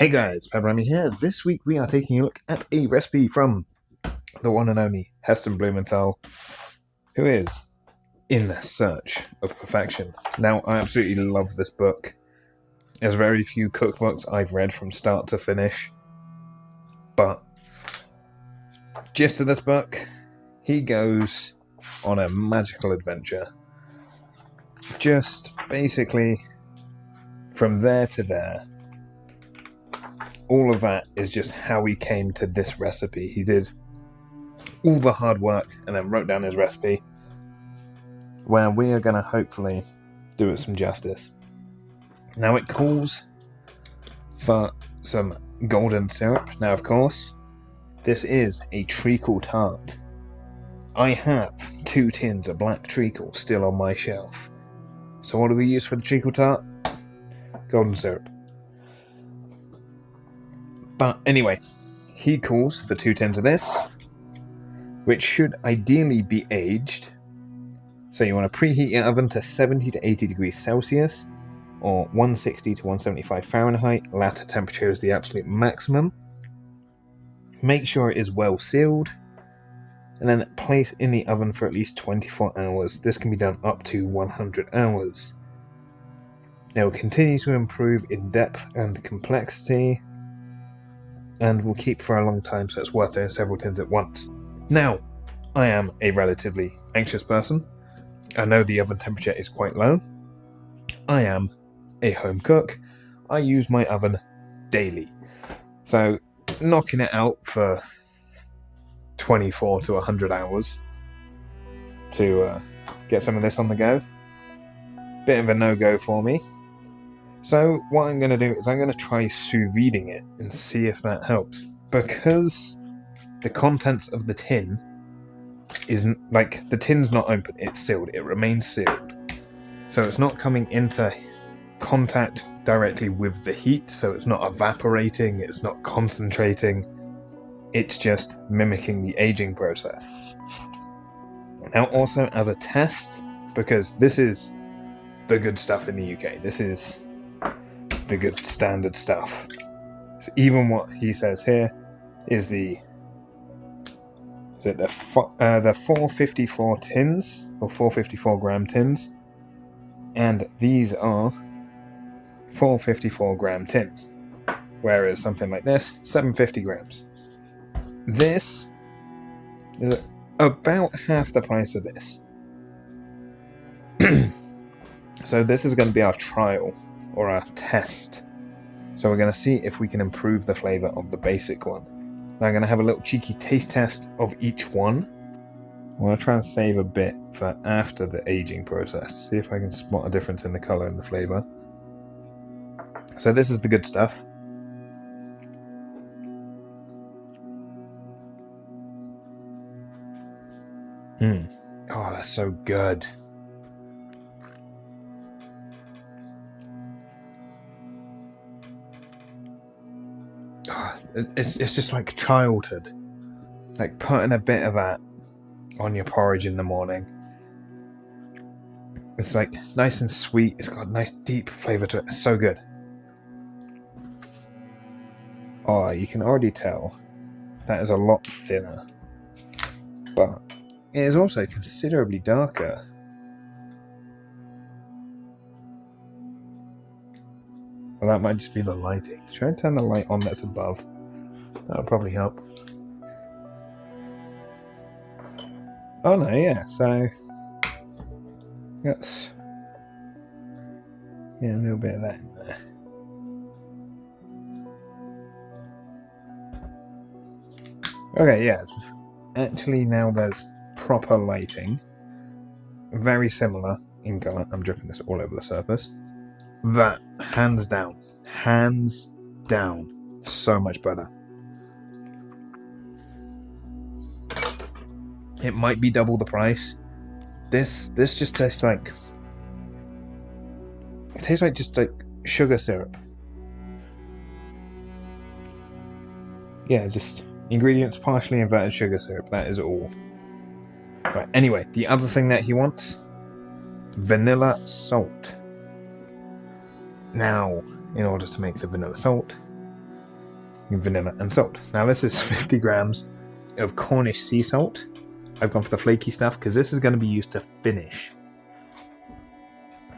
Hey guys, PepperAmmy here. This week we are taking a look at a recipe from the one and only Heston Blumenthal, who is in search of perfection. Now, I absolutely love this book. There's very few cookbooks I've read from start to finish, but gist of this book, he goes on a magical adventure. Just basically from there to there. All of that is just how he came to this recipe. He did all the hard work and then wrote down his recipe, where we are going to hopefully do it some justice. Now it calls for some golden syrup. Now, of course, this is a treacle tart. I have 2 tins of black treacle still on my shelf. So what do we use for the treacle tart? Golden syrup. But anyway, he calls for 2 tins of this, which should ideally be aged. So you want to preheat your oven to 70 to 80 degrees Celsius, or 160 to 175 Fahrenheit. Latter temperature is the absolute maximum. Make sure it is well sealed, and then place in the oven for at least 24 hours. This can be done up to 100 hours. It will continue to improve in depth and complexity, and will keep for a long time, so it's worth doing several tins at once. Now, I am a relatively anxious person. I know the oven temperature is quite low. I am a home cook. I use my oven daily. So, knocking it out for 24 to 100 hours to get some of this on the go. Bit of a no-go for me. So what I'm going to do is I'm going to try sous videing it and see if that helps. Because the contents of the tin isn't, like, the tin's not open, it's sealed, it remains sealed. So it's not coming into contact directly with the heat, so it's not evaporating, it's not concentrating, it's just mimicking the aging process. Now also as a test, because this is the good stuff in the UK, this is the good standard stuff. So even what he says here is the 454 tins, or 454 gram tins, and these are 454 gram tins, whereas something like this, 750 grams. This is about half the price of this. So this is going to be our trial, or our test. So we're going to see if we can improve the flavour of the basic one. Now I'm going to have a little cheeky taste test of each one. I want to try and save a bit for after the aging process. See if I can spot a difference in the colour and the flavour. So this is the good stuff. Oh, that's so good. It's just like childhood. Like putting a bit of that on your porridge in the morning. It's like nice and sweet. It's got a nice deep flavour to it. It's so good. Oh, you can already tell that is a lot thinner. But it is also considerably darker. Well, that might just be the lighting. Try and turn the light on that's above. That'll probably help. Oh no, yeah, so that's, yeah, a little bit of that in there. Okay, yeah, actually now there's proper lighting. Very similar in colour. I'm dripping this all over the surface. That, hands down, so much better. It might be double the price. This just tastes like, it tastes like just like sugar syrup. Yeah, just ingredients, partially inverted sugar syrup. That is all. Right. Anyway, the other thing that he wants, vanilla salt. Now, in order to make the vanilla salt, vanilla and salt. Now this is 50 grams of Cornish sea salt. I've gone for the flaky stuff because this is going to be used to finish.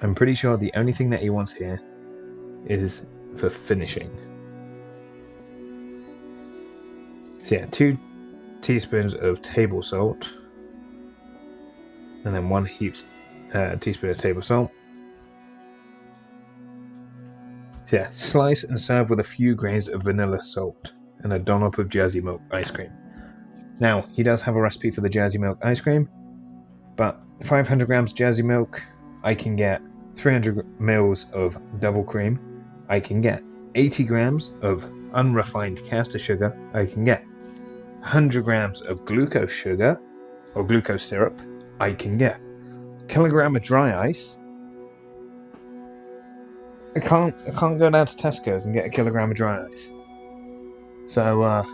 I'm pretty sure the only thing that he wants here is for finishing. So yeah, 2 teaspoons of table salt, and then 1 heaped teaspoon of table salt. So yeah, slice and serve with a few grains of vanilla salt and a dollop of Jersey milk ice cream. Now, he does have a recipe for the Jersey milk ice cream, but 500 grams Jersey milk, I can get 300 mils of double cream, I can get 80 grams of unrefined caster sugar, I can get 100 grams of glucose sugar, or glucose syrup, I can get a kilogram of dry ice. I can't go down to Tesco's and get a kilogram of dry ice. So,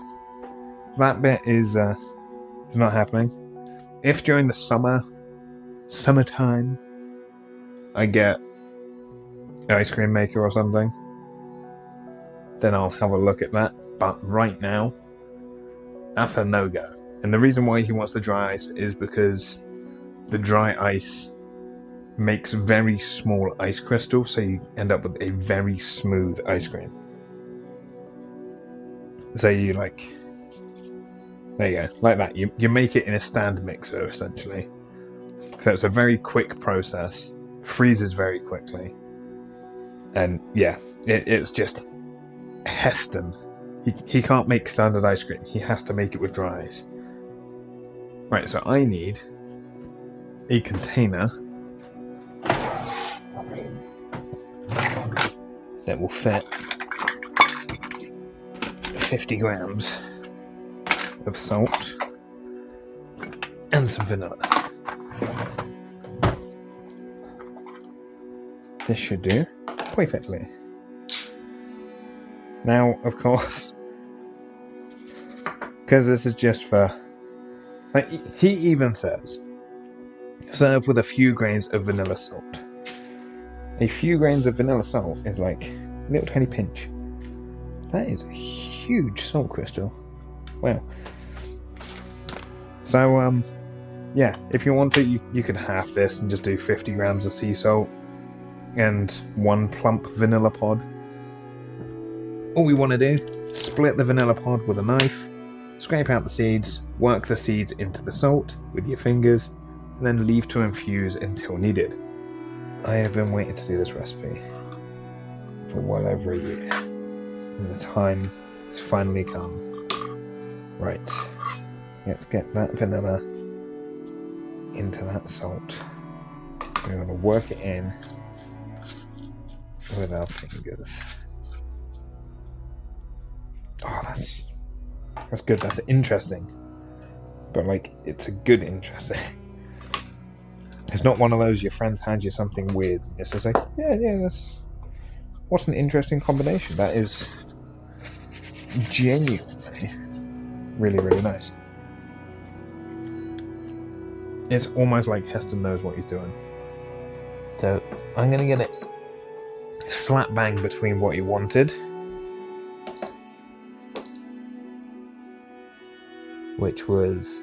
that bit is not happening. If during the summertime, I get an ice cream maker or something, then I'll have a look at that. But right now, that's a no-go. And the reason why he wants the dry ice is because the dry ice makes very small ice crystals, so you end up with a very smooth ice cream. So you like... There you go, like that. You make it in a stand mixer, essentially. So it's a very quick process, freezes very quickly. And yeah, it's just Heston. He can't make standard ice cream. He has to make it with dry ice. Right, so I need a container that will fit 50 grams of salt and some vanilla. This should do perfectly. Now, of course, because this is just for... Like, he even says, serve with a few grains of vanilla salt. A few grains of vanilla salt is like a little tiny pinch. That is a huge salt crystal. Wow. So, yeah, if you want to, you could half this and just do 50 grams of sea salt and 1 plump vanilla pod. All we want to do, split the vanilla pod with a knife, scrape out the seeds, work the seeds into the salt with your fingers, and then leave to infuse until needed. I have been waiting to do this recipe for well over a year, and the time has finally come. Right, let's get that vanilla into that salt. We're going to work it in with our fingers. Oh, that's good. That's interesting. But, like, it's a good interesting. It's not one of those your friends hand you something weird. It's just like, yeah, that's... What's an interesting combination? That is genuinely really, really nice. It's almost like Heston knows what he's doing. So, I'm going to get it slap bang between what he wanted, which was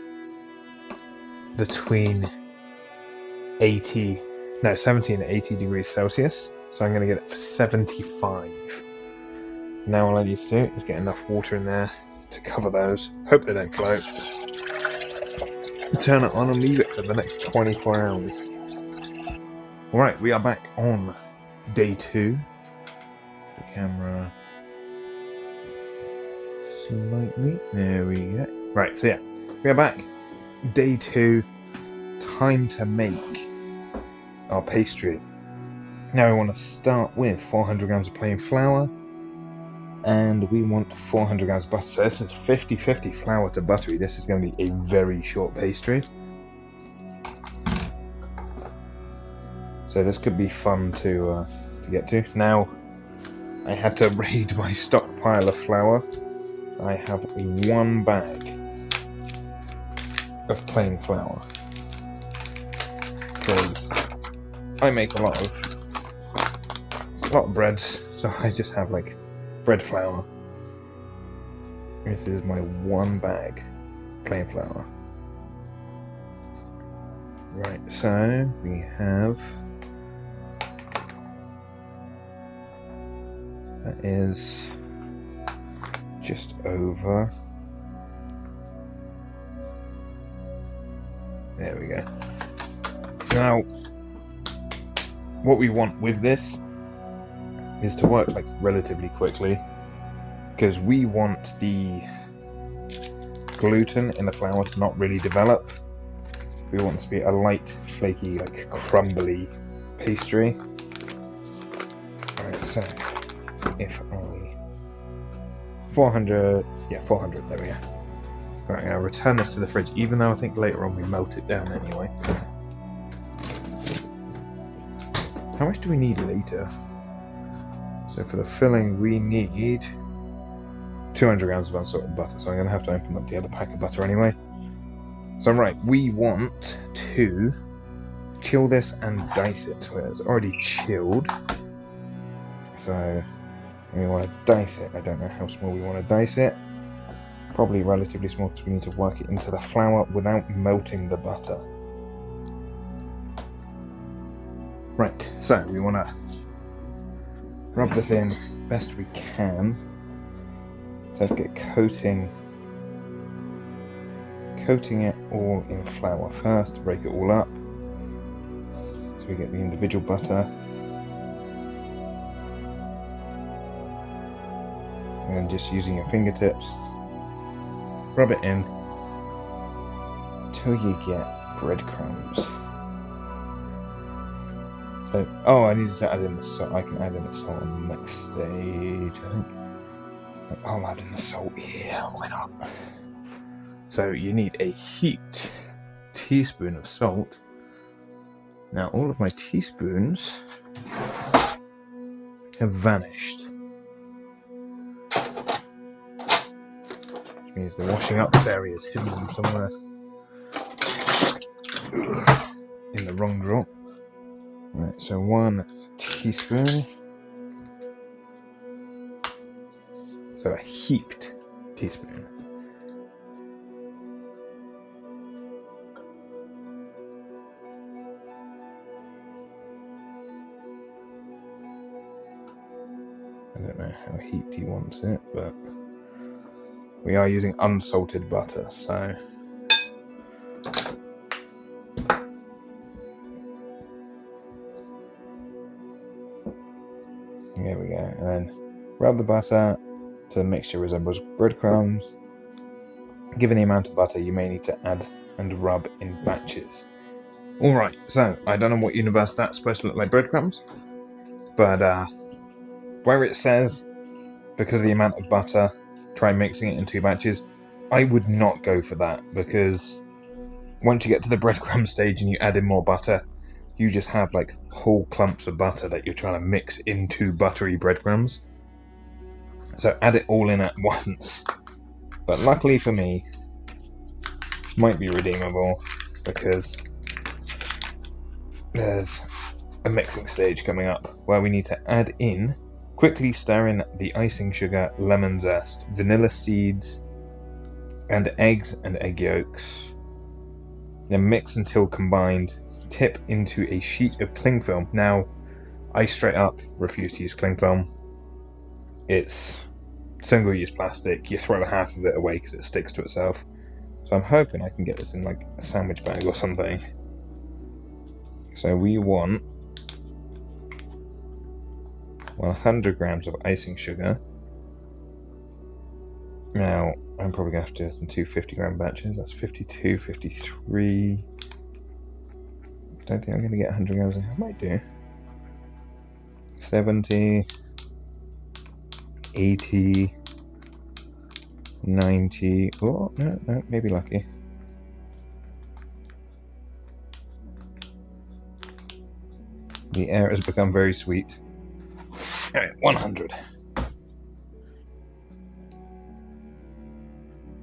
between 70 and 80 degrees Celsius. So I'm going to get it for 75. Now all I need to do is get enough water in there to cover those. Hope they don't float. Turn it on and leave it for the next 24 hours. Alright, we are back on day 2. The camera slightly. There we go. Right, so yeah, we are back. Day 2. Time to make our pastry. Now we want to start with 400 grams of plain flour, and we want 400 grams of butter. So this is 50-50 flour to buttery. This is going to be a very short pastry. So this could be fun to get to. Now, I had to raid my stockpile of flour. I have 1 bag of plain flour, because I make a lot of breads, so I just have like bread flour This is my 1 bag plain flour. Right, so we have, that is just over, there we go. Now, what we want with this is to work like relatively quickly, because we want the gluten in the flour to not really develop. We want this to be a light, flaky, like crumbly pastry. Alright, so if I 400, yeah, 400, there we go. Right, I'm going to return this to the fridge, even though I think later on we melt it down anyway. How much do we need later? So for the filling we need 200 grams of unsalted butter, so I'm going to have to open up the other pack of butter anyway. So right, we want to chill this and dice it, where it's already chilled. So we want to dice it. I don't know how small we want to dice it. Probably relatively small, because we need to work it into the flour without melting the butter. Right, so we want to rub this in best we can. Let's get coating it all in flour first to break it all up. So we get the individual butter. And then just using your fingertips, rub it in until you get breadcrumbs. So, oh, I need to add in the salt. I can add in the salt on the next stage, I think. I'll add in the salt here, why not? So you need a heaped teaspoon of salt. Now all of my teaspoons have vanished, which means the washing up fairy has hidden them somewhere in the wrong drawer. Right, so 1 teaspoon. So a heaped teaspoon. I don't know how heaped he wants it, but we are using unsalted butter, so there we go. And then rub the butter so the mixture resembles breadcrumbs. Given the amount of butter, you may need to add and rub in batches. Alright, so I don't know what universe that's supposed to look like breadcrumbs, but where it says, because of the amount of butter, try mixing it in 2 batches, I would not go for that, because once you get to the breadcrumb stage and you add in more butter, you just have like whole clumps of butter that you're trying to mix into buttery breadcrumbs. So add it all in at once. But luckily for me, might be redeemable, because there's a mixing stage coming up where we need to add in, quickly stir in the icing sugar, lemon zest, vanilla seeds, and eggs and egg yolks. Then mix until combined. Tip into a sheet of cling film. Now, I straight up refuse to use cling film. It's single-use plastic. You throw half of it away because it sticks to itself. So I'm hoping I can get this in like a sandwich bag or something. So we want 100 grams of icing sugar. Now, I'm probably going to have to do this in 2 50-gram batches. That's 52, 53. Don't think I'm going to get 100 grams. I might do. 70, 80, 90. Oh, no, maybe lucky. The air has become very sweet. Alright, 100.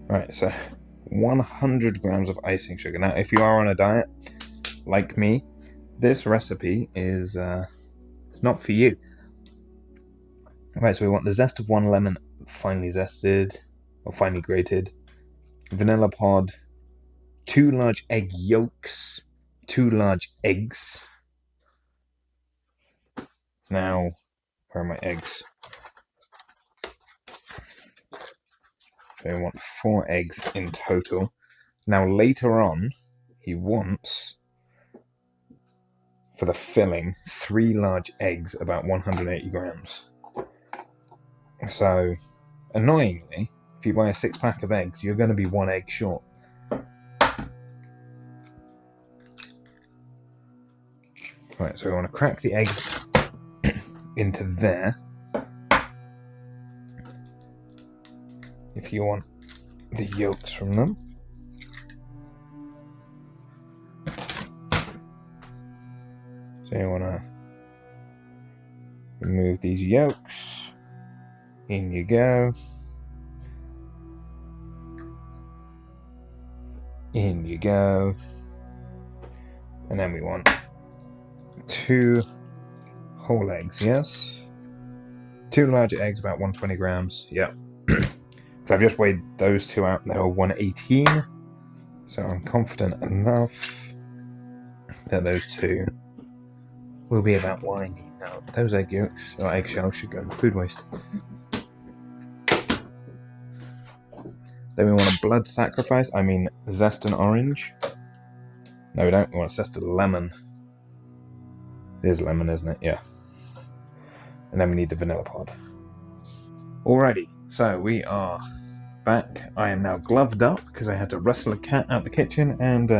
Right, so 100 grams of icing sugar. Now, if you are on a diet, like me, this recipe is it's not for you. Right, so we want the zest of 1 lemon, finely zested. or finely grated, vanilla pod, 2 large egg yolks, 2 large eggs. Now, where are my eggs? So we want 4 eggs in total. Now later on, he wants, for the filling, 3 large eggs, about 180 grams. So, annoyingly, if you buy a 6-pack of eggs, you're going to be 1 egg short. Right, so we want to crack the eggs into there. If you want the yolks from them. So you want to remove these yolks. In you go. In you go. And then we want 2 whole eggs, yes? 2 larger eggs, about 120 grams, yep. So I've just weighed those 2 out, they were 118. So I'm confident enough that those 2 will be about what I need now. Those egg yolks, or eggshells, should go in food waste. Then we want a blood sacrifice, I mean zest and orange. No, we don't, we want a zest of lemon. It is lemon, isn't it? Yeah. And then we need the vanilla pod. Alrighty, so we are back. I am now gloved up because I had to wrestle a cat out the kitchen, and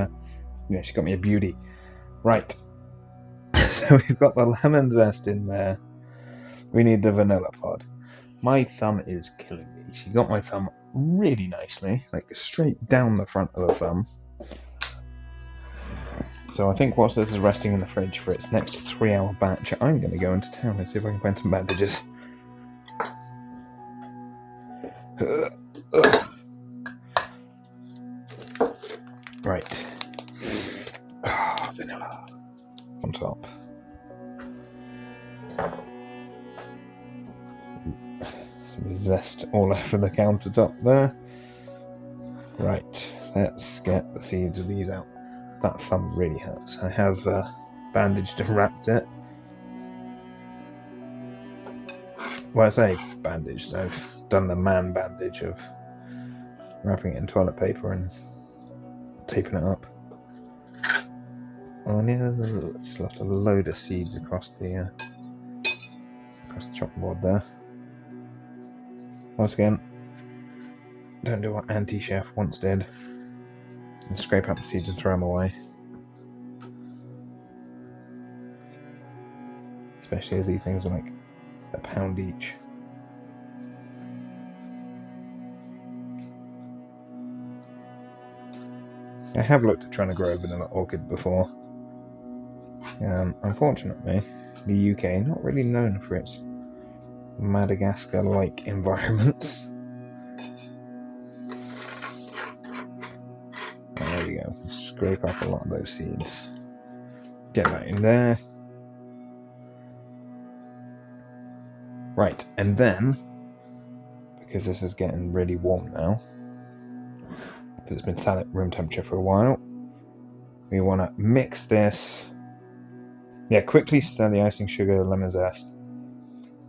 yeah, she got me a beauty. Right. So we've got the lemon zest in there. We need the vanilla pod. My thumb is killing me. She got my thumb really nicely, like straight down the front of the thumb. So I think whilst this is resting in the fridge for its next 3-hour batch, I'm going to go into town and see if I can find some bandages. Right. Vanilla on top. Some zest all over the countertop there. Right, let's get the seeds of these out. That thumb really hurts. I have bandaged and wrapped it. Well, I say bandaged. I've done the man bandage of wrapping it in toilet paper and taping it up. Oh no! Just lost a load of seeds across the chopping board there. Once again, don't do what Auntie Chef once did and scrape out the seeds and throw them away. Especially as these things are like £1 each. I have looked at trying to grow a vanilla orchid before. Unfortunately, the UK not really known for its Madagascar-like environments. Oh, there we go. Scrape up a lot of those seeds. Get that in there. Right, and then, because this is getting really warm now, because it's been sat at room temperature for a while, we want to mix this. Yeah, quickly stir the icing sugar, lemon zest.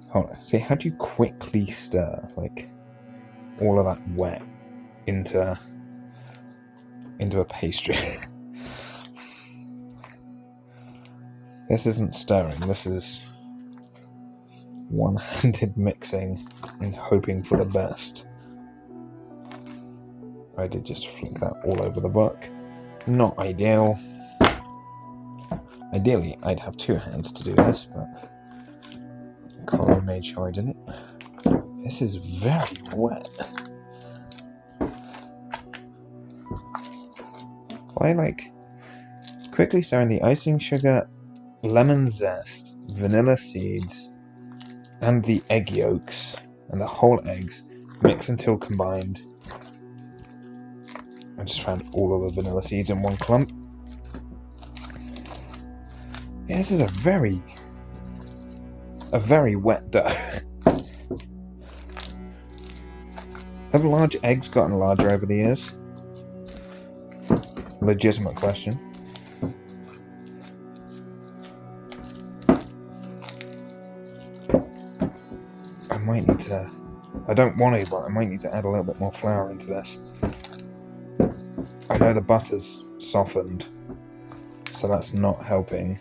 Hold on. See, how do you quickly stir, like, all of that wet into a pastry? This isn't stirring, this is one-handed mixing and hoping for the best. I did just flick that all over the book. Not ideal. Ideally, I'd have 2 hands to do this, but Cora made sure I didn't. This is very wet. I like quickly stirring the icing sugar, lemon zest, vanilla seeds, and the egg yolks, and the whole eggs, mix until combined. I just found all of the vanilla seeds in one clump. Yeah, this is a very wet dough. Have large eggs gotten larger over the years? Legitimate question. I might need to... I don't want to, but I might need to add a little bit more flour into this. I know the butter's softened, so that's not helping.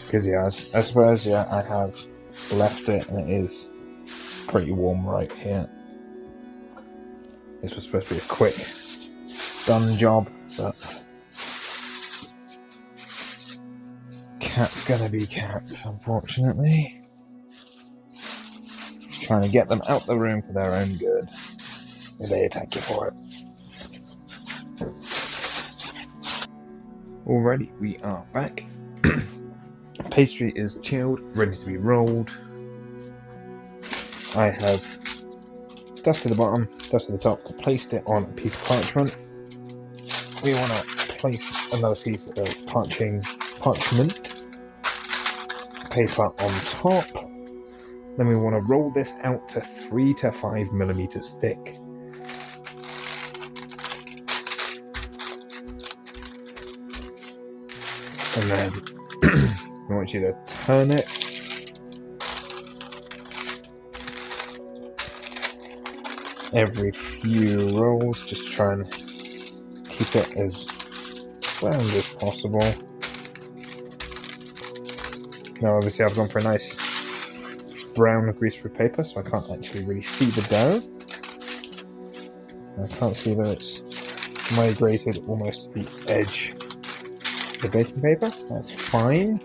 Because yeah, I suppose I have left it and it is pretty warm right here. This was supposed to be a quick done job, but cats gonna be cats, unfortunately. Trying to get them out the room for their own good. And they attack you for it. Alrighty, we are back. Pastry is chilled, ready to be rolled. I have dusted the bottom, dusted the top, placed it on a piece of parchment. We want to place another piece of parchment paper on top. Then we want to roll this out to 3 to 5 millimeters thick. And then I want you to turn it. Every few rolls, just to try and keep it as round as possible. Now obviously I've gone for a nice brown greaseproof paper, so I can't actually really see the dough. I can't see that it's migrated almost to the edge of the baking paper. That's fine.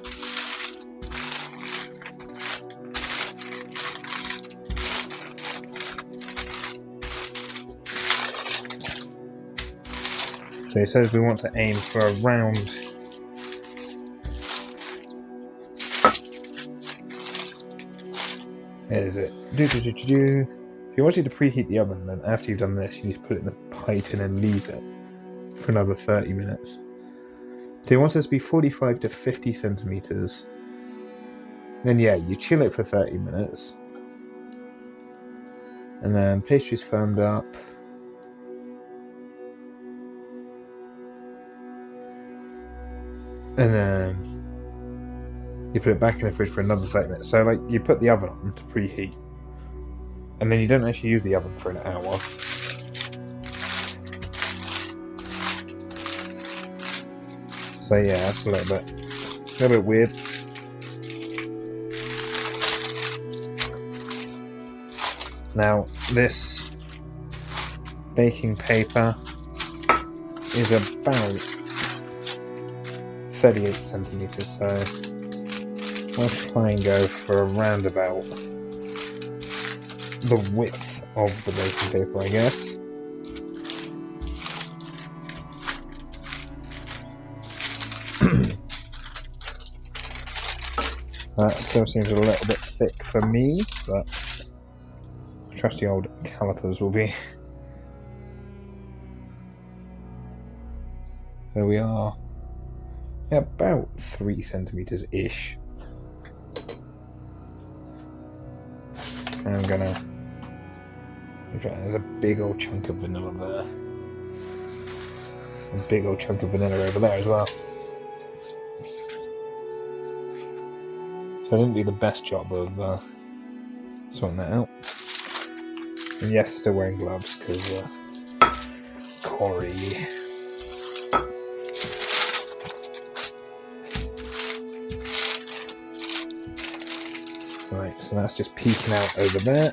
So he says we want to aim for around Is it? If you want you to preheat the oven, then after you've done this, you need to put it in the pie tin and leave it for another 30 minutes. So you want this to be 45 to 50 centimeters. Then yeah, you chill it for 30 minutes. And then pastry's firmed up. And then you put it back in the fridge for another 30 minutes. So like you put the oven on to preheat. And then you don't actually use the oven for an hour. So yeah, that's a little bit weird. Now this baking paper is about 38 centimeters, so I'll try and go for around about the width of the baking paper, I guess. That still seems a little bit thick for me, but trusty old calipers will be. There we are. Yeah, about 3 centimeters ish. I'm gonna. In fact, there's a big old chunk of vanilla there. A big old chunk of vanilla over there as well. So I didn't do the best job of sorting that out. And yes, still wearing gloves because Corey. Right, so that's just peeking out over there.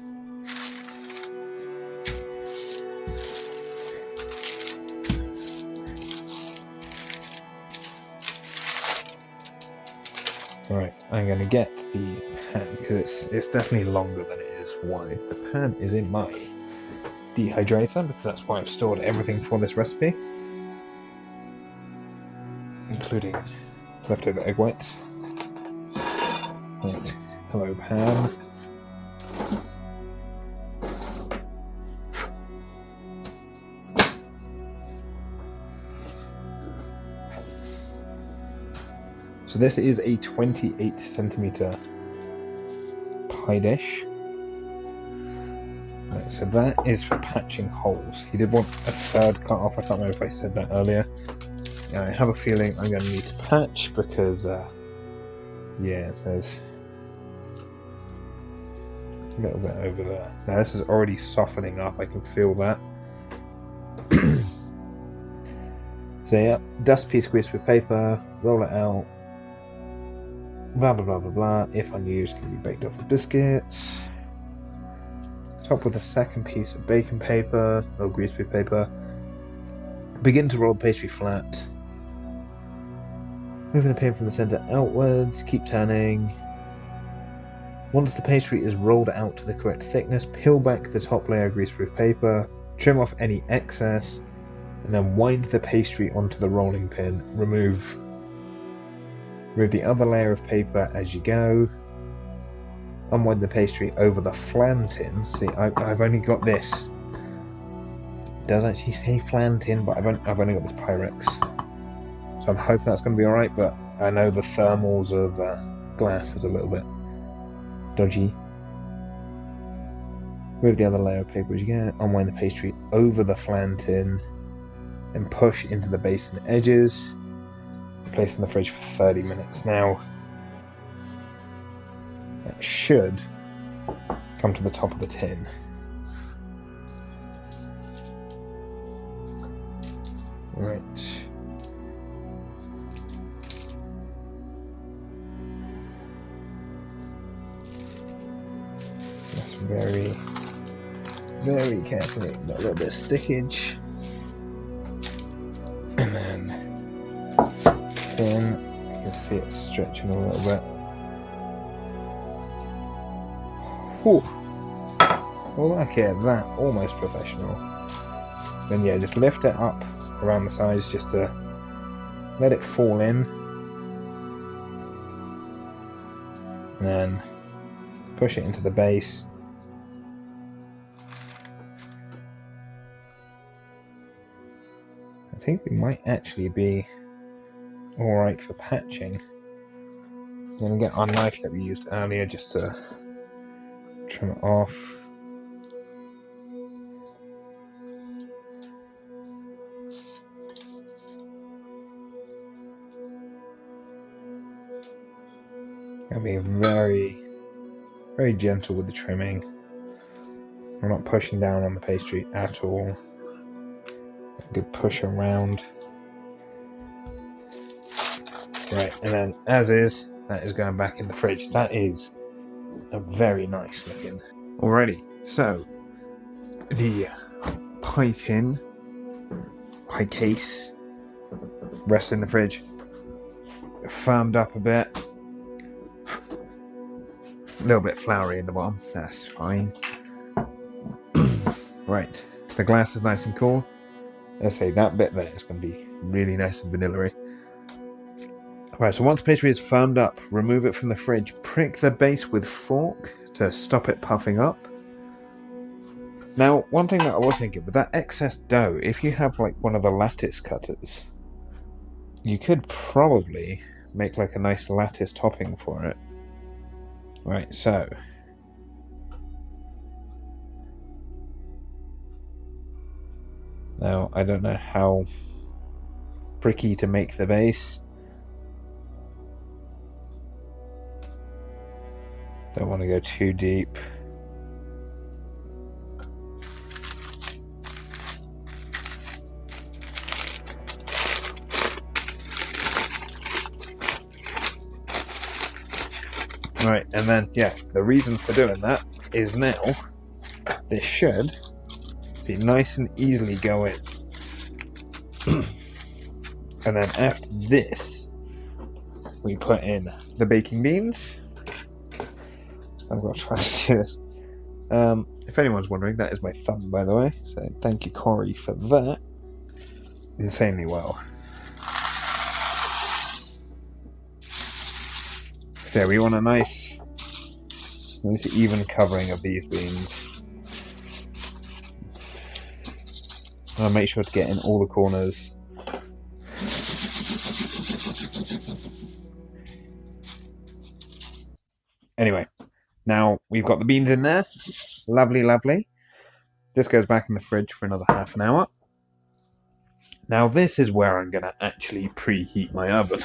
Right, I'm going to get the pan because it's definitely longer than it is wide. The pan is in my dehydrator because that's why I've stored everything for this recipe, including leftover egg whites. Right, hello pan. So this is a 28 centimeter pie dish. Right, so that is for patching holes. He did want a third cut off. I can't remember if I said that earlier. I have a feeling I'm going to need to patch because, yeah, there's a little bit over there. Now this is already softening up. I can feel that. So yeah, dust piece of greaseproof paper, roll it out. Blah blah blah blah blah. If unused, can be baked off with biscuits. Top with a second piece of baking paper or greaseproof paper. Begin to roll the pastry flat. Moving the paper from the center outwards. Keep turning. Once the pastry is rolled out to the correct thickness, peel back the top layer of greaseproof paper. Trim off any excess. And then wind the pastry onto the rolling pin. Remove the other layer of paper as you go. Unwind the pastry over the flan tin. See, I've only got this. It does actually say flan tin, but I've only got this Pyrex. So I'm hoping that's going to be alright, but I know the thermals of glass is a little bit dodgy. Move the other layer of paper as you go. Unwind the pastry over the flan tin. And push into the base and edges. Place in the fridge for 30 minutes. Now, that should come to the top of the tin. Right. Just very, very carefully. Got a little bit of stickage. And then you can see it stretching a little bit. Whew. Well, look at that, almost professional. Then yeah, just lift it up around the sides just to let it fall in. And then push it into the base. I think we might actually be alright for patching. I'm going to get our knife that we used earlier just to trim it off. I'll be very, very gentle with the trimming. We're not pushing down on the pastry at all. A good push around. Right, and then as is, that is going back in the fridge. That is a very nice looking. Alrighty, so the pie tin, pie case, rests in the fridge. Firmed up a bit. A little bit floury in the bottom. That's fine. Right, the glass is nice and cool. Let's say that bit there is going to be really nice and vanilla-y. Right, so once pastry is firmed up, remove it from the fridge. Prick the base with fork to stop it puffing up. Now, one thing that I was thinking, with that excess dough, if you have like one of the lattice cutters, you could probably make like a nice lattice topping for it. Right, so now I don't know how pricky to make the base. Don't want to go too deep. Right, and then, yeah, the reason for doing that is now this should be nice and easily go in. And then after this, we put in the baking beans. I'm going to try to do this. If anyone's wondering, that is my thumb, by the way. So thank you, Corey, for that. Insanely well. So we want a nice even covering of these beans. I'll make sure to get in all the corners. Anyway, Now, we've got the beans in there. Lovely, lovely. This goes back in the fridge for another half an hour. Now, this is where I'm going to actually preheat my oven.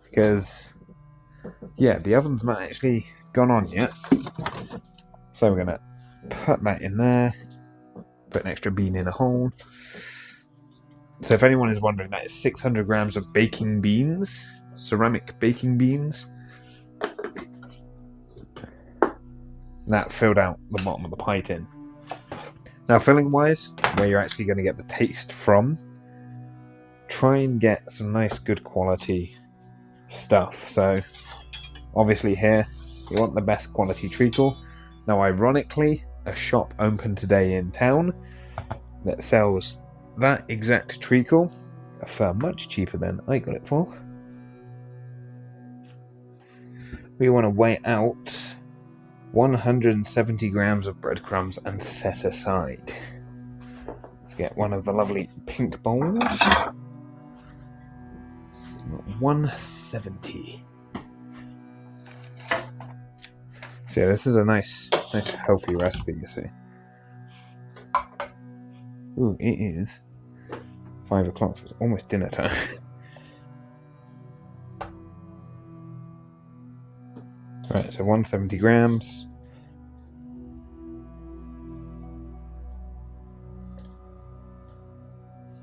Because, yeah, the oven's not actually gone on yet. So we're going to put that in there. Put an extra bean in a hole. So if anyone is wondering, that is 600 grams of baking beans. Ceramic baking beans. That filled out the bottom of the pie tin. Now, filling-wise, where you're actually going to get the taste from, try and get some nice, good quality stuff. So, obviously here, you want the best quality treacle. Now, ironically, a shop opened today in town that sells that exact treacle for much cheaper than I got it for. We want to weigh out 170 grams of breadcrumbs and set aside. Let's get one of the lovely pink bowls. 170. So yeah, this is a nice healthy recipe, you see. Ooh, it is 5 o'clock, so it's almost dinner time. Right, so 170 grams.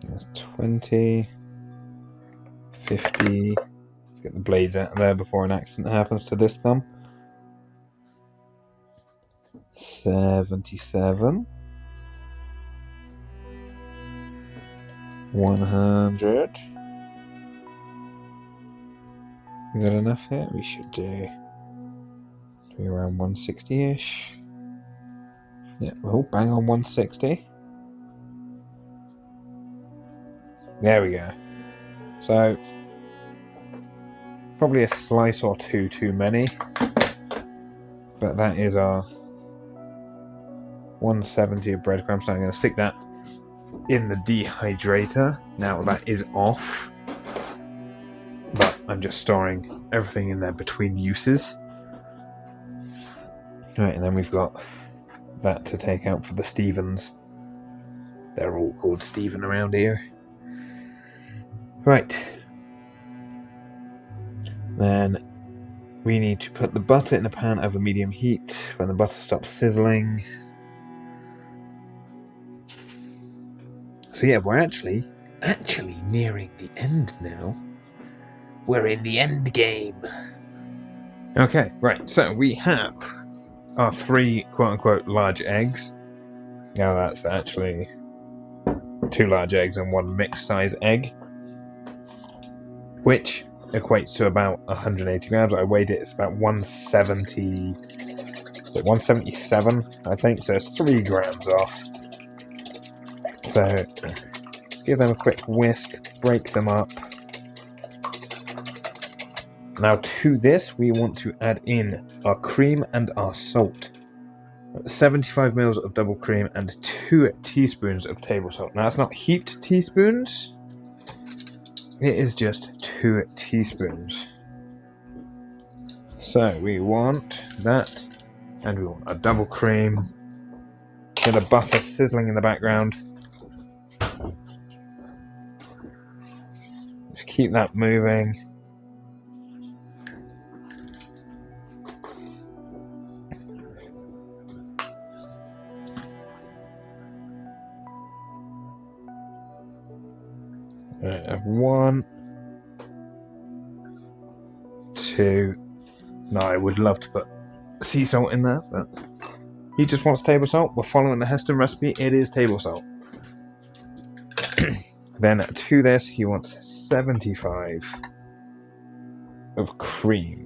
That's 20, 50. Let's get the blades out of there before an accident happens to this thumb. 77. 100. Is that enough here? We should do around 160-ish. Yeah, oh, bang on 160. There we go. So, probably a slice or two too many. But that is our 170 of breadcrumbs. Now I'm going to stick that in the dehydrator. Now that is off. But I'm just storing everything in there between uses. Right, and then we've got that to take out for the Stevens. They're all called Stephen around here. Right. Then we need to put the butter in a pan over medium heat. When the butter stops sizzling. So yeah, we're actually nearing the end now. We're in the end game. Okay, right, so we have our 3 quote-unquote large eggs. Now that's actually 2 large eggs and 1 mixed size egg, which equates to about 180 grams. I weighed it, it's about 170, so 177, I think, so it's 3 grams off. So let's give them a quick whisk, break them up. Now to this, we want to add in our cream and our salt. 75 ml of double cream and 2 teaspoons of table salt. Now that's not heaped teaspoons. It is just 2 teaspoons. So we want that, and we want a double cream. Get the butter sizzling in the background. Just keep that moving. Right, 1, 2. Now I would love to put sea salt in there, but he just wants table salt. We're following the Heston recipe. It is table salt. Then to this, he wants 75 of cream.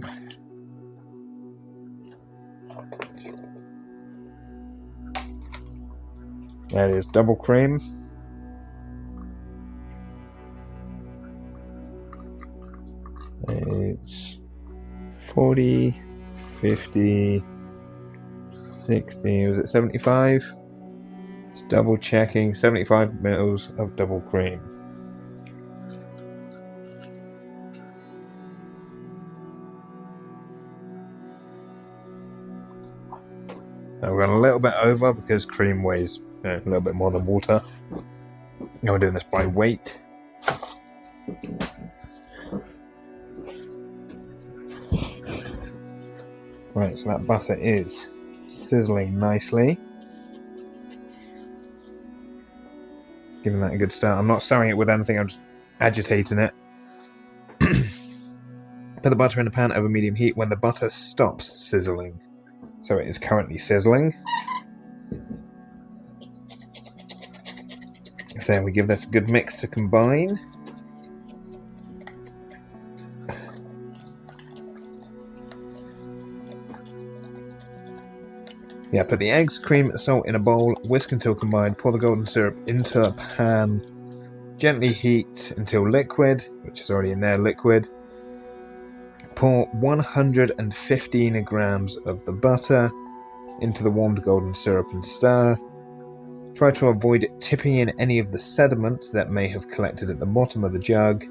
That is double cream. It's 40, 50, 60, was it 75? Just double checking, 75 ml of double cream. Now we're going a little bit over because cream weighs a little bit more than water. Now we're doing this by weight. Right, so that butter is sizzling nicely. Giving that a good stir. I'm not stirring it with anything, I'm just agitating it. Put the butter in a pan over medium heat when the butter stops sizzling. So it is currently sizzling. So we give this a good mix to combine. Yeah, put the eggs, cream, salt in a bowl, whisk until combined, pour the golden syrup into a pan, gently heat until liquid, which is already in there, liquid. Pour 115 grams of the butter into the warmed golden syrup and stir. Try to avoid tipping in any of the sediment that may have collected at the bottom of the jug.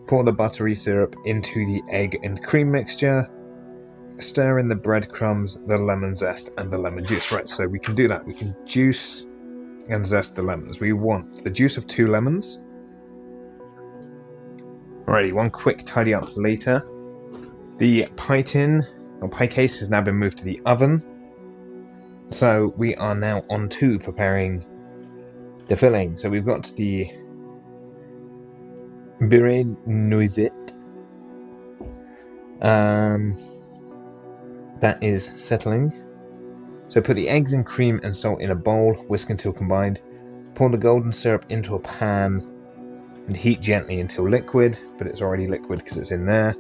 Pour the buttery syrup into the egg and cream mixture. Stir in the breadcrumbs, the lemon zest, and the lemon juice. Right, so we can do that. We can juice and zest the lemons. We want the juice of 2 lemons. Alrighty, one quick tidy up later. The pie tin, or pie case, has now been moved to the oven. So we are now on to preparing the filling. So we've got the beurre noisette. That is settling. So put the eggs and cream and salt in a bowl, whisk until combined. Pour the golden syrup into a pan and heat gently until liquid, but it's already liquid because it's in there.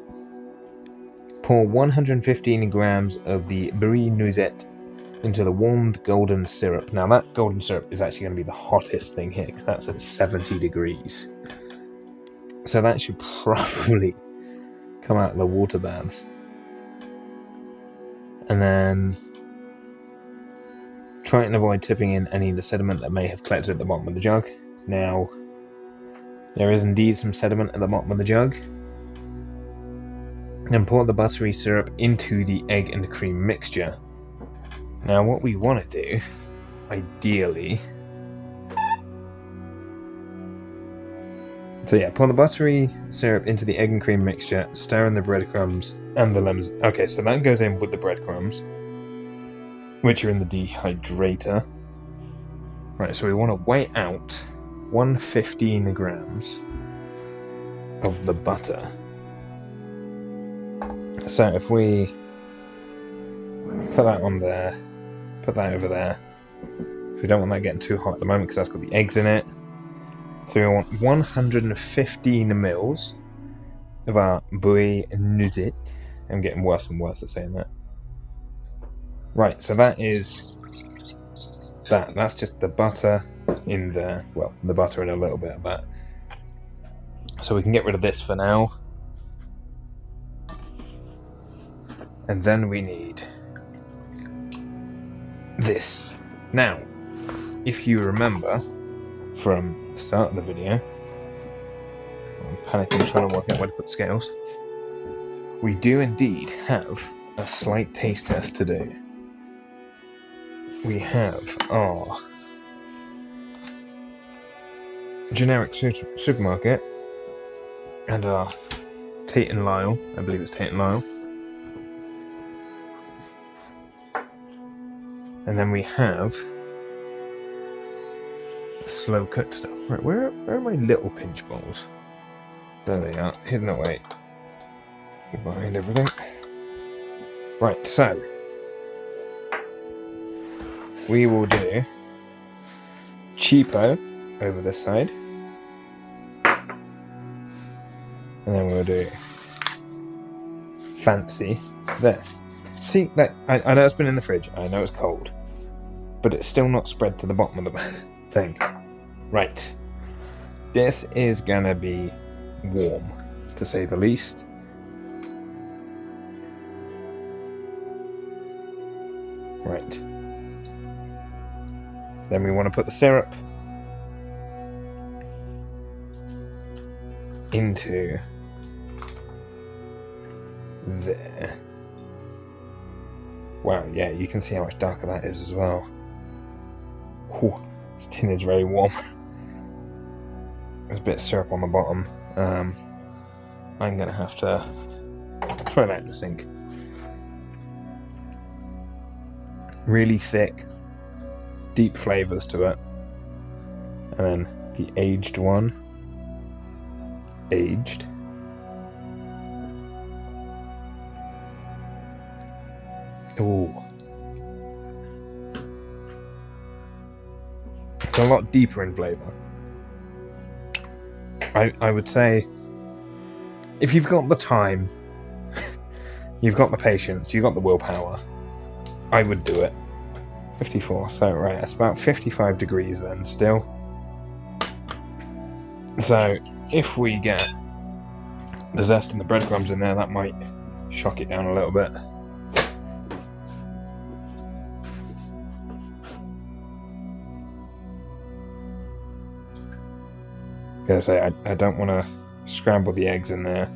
Pour 115 grams of the beurre noisette into the warmed golden syrup. Now that golden syrup is actually going to be the hottest thing here because that's at 70 degrees. So that should probably come out of the water baths. And then try and avoid tipping in any of the sediment that may have collected at the bottom of the jug. Now, there is indeed some sediment at the bottom of the jug. And pour the buttery syrup into the egg and cream mixture. Now what we want to do, ideally... So yeah, pour the buttery syrup into the egg and cream mixture, stir in the breadcrumbs and the lemons. Okay, so that goes in with the breadcrumbs, which are in the dehydrator. Right, so we want to weigh out 115 grams of the butter. So if we put that on there, put that over there. We don't want that getting too hot at the moment because that's got the eggs in it. So we want 115 mils of our beurre noisette. I'm getting worse and worse at saying that. Right, so that is that. That's just the butter in there. Well, the butter and a little bit of that. So we can get rid of this for now. And then we need this. Now, if you remember from the start of the video, I'm panicking trying to work out where to put the scales. We do indeed have a slight taste test to do. We have our generic supermarket and our Tate & Lyle, I believe it's Tate & Lyle. And then we have slow cooked stuff. Right, where are my little pinch bowls? There they are, hidden away behind everything. Right, so we will do cheapo over this side, and then we'll do fancy there. See, that I know it's been in the fridge, I know it's cold, but it's still not spread to the bottom of the thing. Right, this is gonna be warm, to say the least. Right. Then we want to put the syrup into there. Wow, yeah, you can see how much darker that is as well. Whew, this tin is very warm. There's a bit of syrup on the bottom. I'm going to have to throw that in the sink. Really thick, deep flavours to it. And then the aged one. Aged. Ooh. It's a lot deeper in flavour. I would say, if you've got the time, you've got the patience, you've got the willpower, I would do it. 54, so right, that's about 55 degrees then still. So if we get the zest and the breadcrumbs in there, that might shock it down a little bit. Gonna say I don't want to scramble the eggs in there.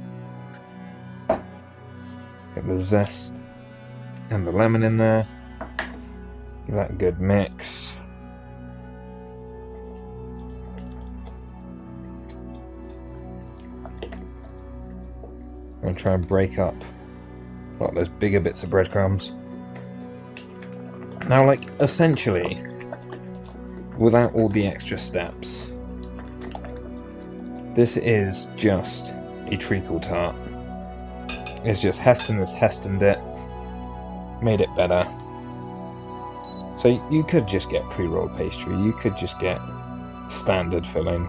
Get the zest and the lemon in there. Give that a good mix. And try and break up a lot of those bigger bits of breadcrumbs. Now, like, essentially, without all the extra steps, this is just a treacle tart. It's just Heston has Hestoned it, made it better. So you could just get pre-rolled pastry, you could just get standard filling.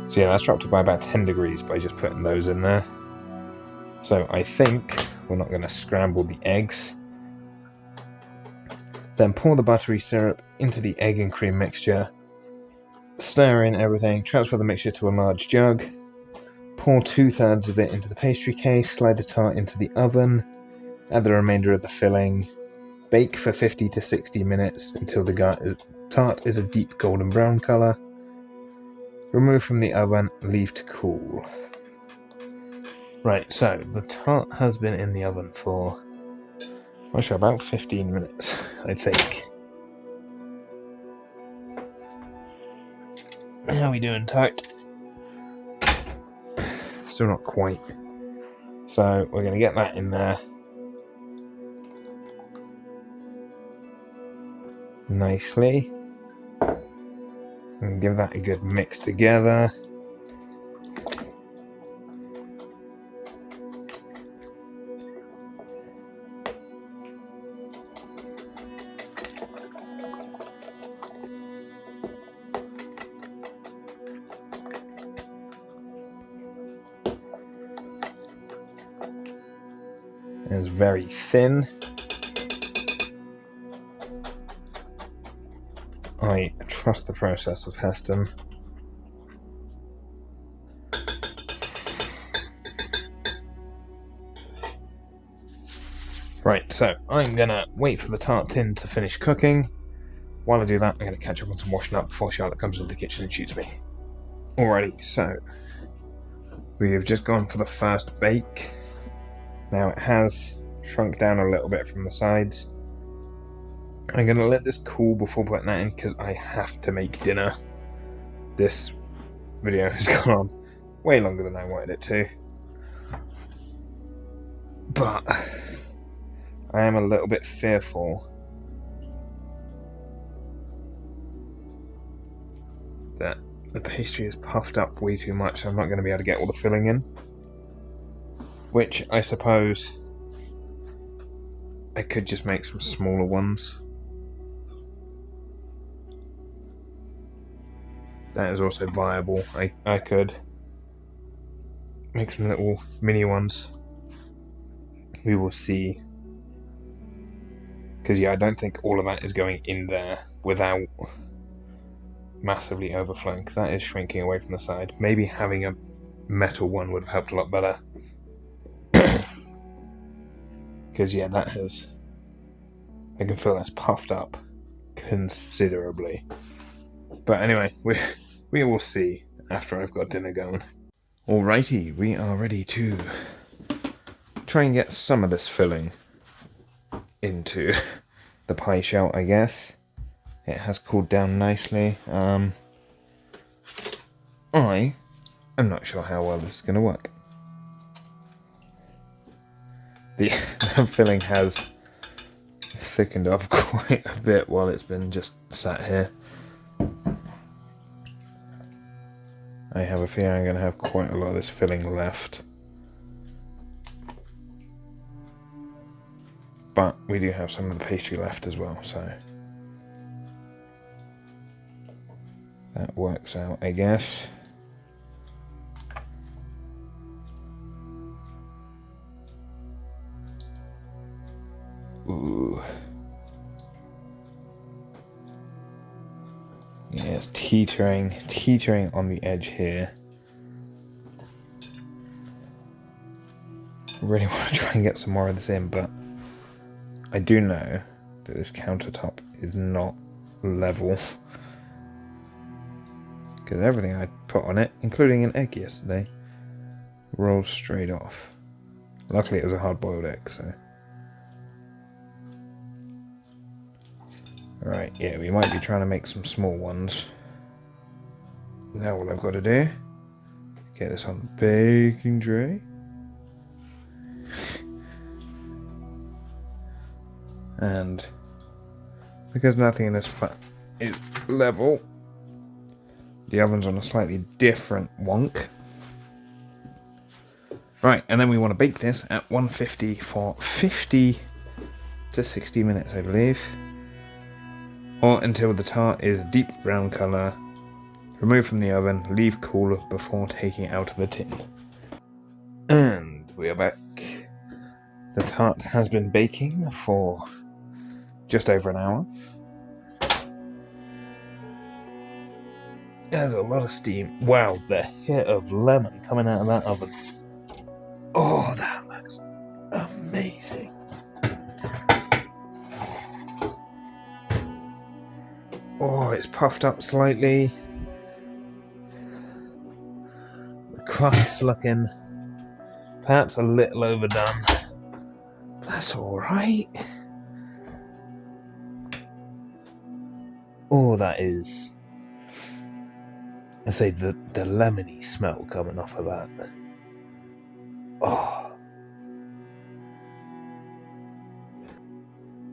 So yeah, that's dropped by about 10 degrees by just putting those in there. So I think we're not going to scramble the eggs. Then pour the buttery syrup into the egg and cream mixture. Stir in everything, transfer the mixture to a large jug. Pour 2/3 of it into the pastry case, slide the tart into the oven, add the remainder of the filling, bake for 50 to 60 minutes until the tart is a deep golden brown colour. Remove from the oven, leave to cool. Right, so the tart has been in the oven for, not sure, about 15 minutes, I think. How are we doing, tart? Still not quite. So we're going to get that in there. Nicely. And give that a good mix together. It's very thin. I trust the process of Heston. Right, so I'm gonna wait for the tart tin to finish cooking. While I do that, I'm gonna catch up on some washing up before Charlotte comes into the kitchen and shoots me. Alrighty, so we have just gone for the first bake. Now it has shrunk down a little bit from the sides. I'm going to let this cool before putting that in because I have to make dinner. This video has gone on way longer than I wanted it to. But I am a little bit fearful that the pastry is puffed up way too much. I'm not going to be able to get all the filling in. Which I suppose I could just make some smaller ones. That is also viable. I could make some little mini ones. We will see. Because yeah, I don't think all of that is going in there without massively overflowing, because that is shrinking away from the side. Maybe having a metal one would have helped a lot better. Because yeah, that has... I can feel that's puffed up considerably. But anyway, we will see after I've got dinner going. Alrighty, we are ready to try and get some of this filling into the pie shell, I guess. It has cooled down nicely. I am not sure how well this is going to work. The filling has thickened up quite a bit while it's been just sat here. I have a feeling I'm going to have quite a lot of this filling left. But we do have some of the pastry left as well, so that works out, I guess. Ooh. Yeah, it's teetering on the edge here. I really want to try and get some more of this in, but I do know that this countertop is not level. Because everything I put on it, including an egg yesterday, rolls straight off. Luckily it was a hard-boiled egg, so... Right, yeah, we might be trying to make some small ones. Now what I've got to do, get this on the baking tray. And because nothing in this flat is level, the oven's on a slightly different wonk. Right, and then we want to bake this at 150 for 50 to 60 minutes, I believe. Or until the tart is a deep brown colour. Remove from the oven, leave cool before taking it out of the tin. And we are back. The tart has been baking for just over an hour. There's a lot of steam. Wow, the hit of lemon coming out of that oven. Oh, that looks amazing. Oh, it's puffed up slightly. The crust's looking perhaps a little overdone. That's alright. Oh, that is... I say the lemony smell coming off of that. Oh.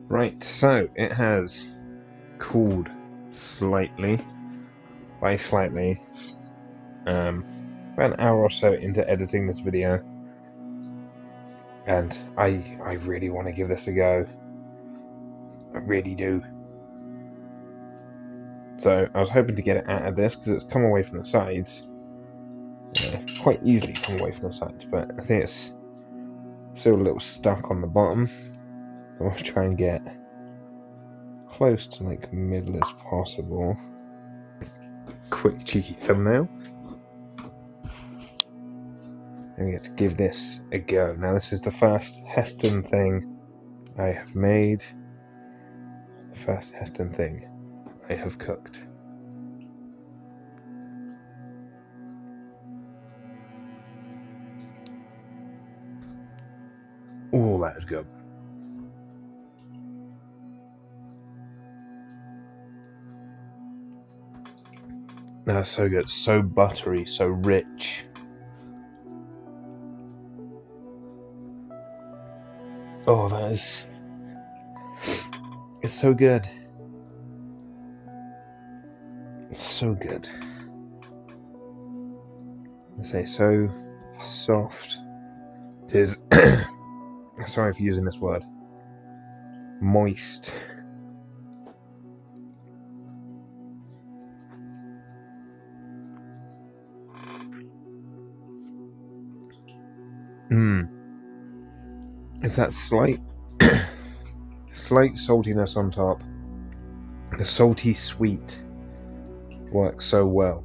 Right, so it has cooled slightly. By slightly. About an hour or so into editing this video. And I really want to give this a go. I really do. So I was hoping to get it out of this because it's come away from the sides. Quite easily come away from the sides, but I think it's still a little stuck on the bottom. I want to try and get close to like the middle as possible. Quick cheeky thumbnail. And we get to give this a go. Now this is the first Heston thing I have made. The first Heston thing I have cooked. Oh, that is good. That's so good. So buttery, so rich. Oh, that is... It's so good. It's so good. I say so soft. It is... Sorry for using this word. Moist. It's that slight saltiness on top. The salty sweet works so well.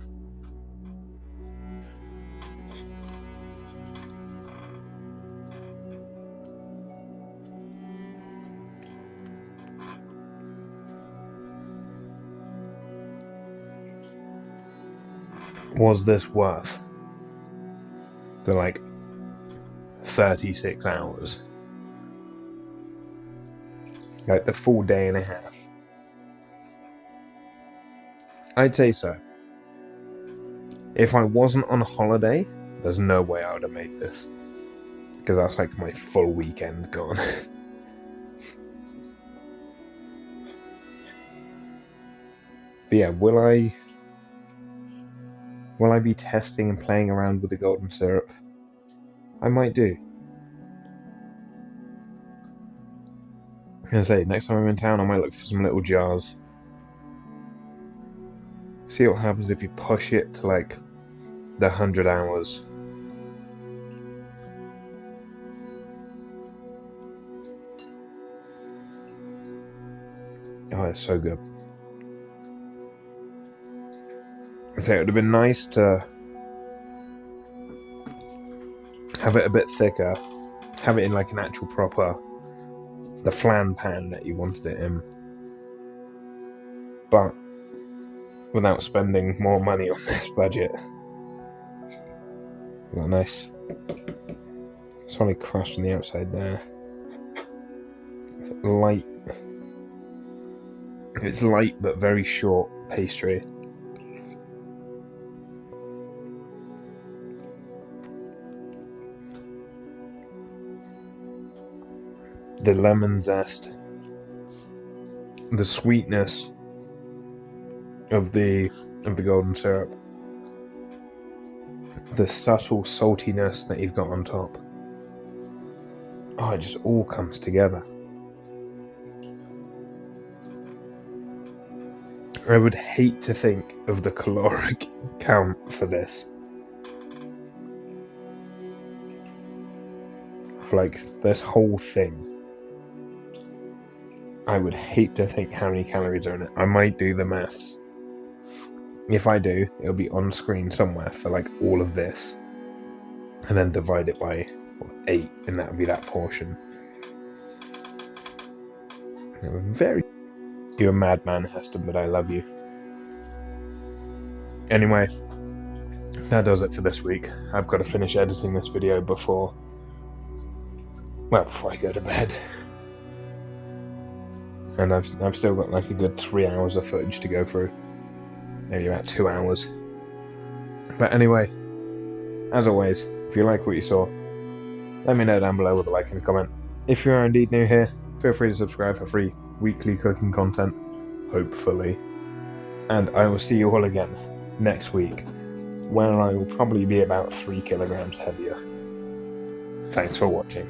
Was this worth the like 36 hours. Like the full day and a half. I'd say so. If I wasn't on holiday, there's no way I would have made this. Because that's like my full weekend gone. But yeah, will I be testing and playing around with the golden syrup? I might do. I'm gonna say, next time I'm in town, I might look for some little jars. See what happens if you push it to like the 100 hours. Oh, it's so good. So it would have been nice to have it a bit thicker, have it in like an actual proper, the flan pan that you wanted it in, but without spending more money on this budget. Isn't that nice? Solid crust on the outside there. It's light. It's light but very short pastry. The lemon zest, the sweetness of the golden syrup, the subtle saltiness that you've got on top. Oh, it just all comes together. I would hate to think of the caloric count for this. For like this whole thing. I would hate to think how many calories are in it. I might do the maths. If I do, it'll be on screen somewhere for like all of this. And then divide it by 8, and that would be that portion. You're a madman, Heston, but I love you. Anyway, that does it for this week. I've got to finish editing this video before I go to bed. And I've still got like a good 3 hours of footage to go through. Maybe about 2 hours. But anyway, as always, if you like what you saw, let me know down below with a like and a comment. If you are indeed new here, feel free to subscribe for free weekly cooking content, hopefully. And I will see you all again next week, when I will probably be about 3 kilograms heavier. Thanks for watching.